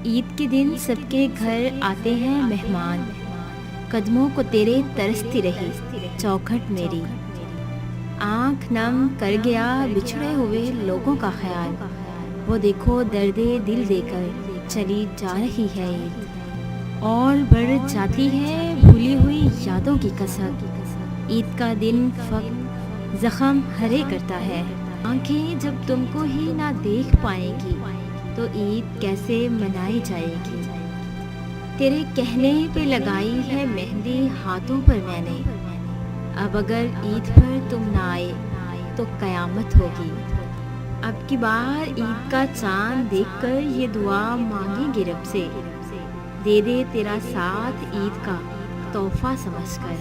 عید کے دن سب کے گھر آتے ہیں مہمان، قدموں کو تیرے ترستی رہی چوکھٹ میری، آنکھ نم کر گیا بچھڑے ہوئے لوگوں کا خیال، وہ دیکھو درد دل دے کر چلی جا رہی ہے عید، اور بڑھ جاتی ہے بھولی ہوئی یادوں کی کثرت، عید کا دن فقط زخم ہرے کرتا ہے، آنکھیں جب تم کو ہی نہ دیکھ پائیں گی تو عید کیسے منائی جائے گی، تیرے کہنے پہ لگائی ہے مہندی ہاتھوں پر میں نے، اب اگر عید پر تم نہ آئے تو قیامت ہوگی، اب کی بار عید کا چاند دیکھ کر یہ دعا مانگیں گے رب سے، دے دے تیرا ساتھ عید کا تحفہ سمجھ کر،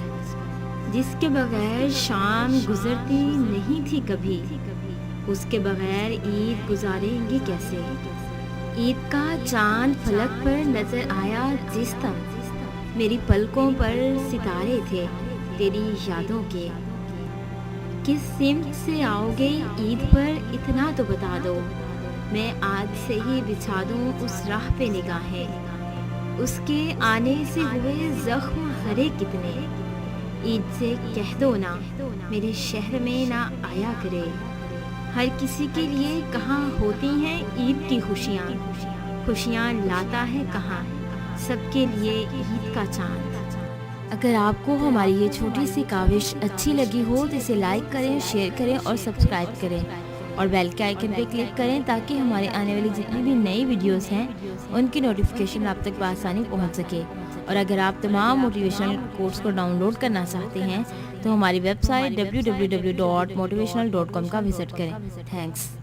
جس کے بغیر شام گزرتی نہیں تھی کبھی، اس کے بغیر عید گزاریں گے کیسے، عید کا چاند فلک پر نظر آیا جس دم، میری پلکوں پر ستارے تھے تیری یادوں کے، کس سمت سے آؤ گے عید پر اتنا تو بتا دو، میں آج سے ہی بچھا دوں اس راہ پہ نگاہیں، اس کے آنے سے ہوئے زخم ہرے کتنے، عید سے کہہ دو نا میرے شہر میں نہ آیا کرے، ہر کسی کے لیے کہاں ہوتی ہیں عید کی خوشیاں، خوشیاں لاتا ہے کہاں سب کے لیے عید کا چاند۔ اگر آپ کو ہماری یہ چھوٹی سی کاوش اچھی لگی ہو تو اسے لائک کریں، شیئر کریں اور سبسکرائب کریں، اور بیل کے آئیکن پہ کلک کریں تاکہ ہمارے آنے والی جتنی بھی نئی ویڈیوز ہیں ان کی نوٹیفیکیشن آپ تک بآسانی پہنچ سکے، اور اگر آپ تمام موٹیویشنل کورس کو ڈاؤن لوڈ کرنا چاہتے ہیں تو ہماری ویب سائٹ www.motivational.com کا وزٹ کریں۔ تھینکس۔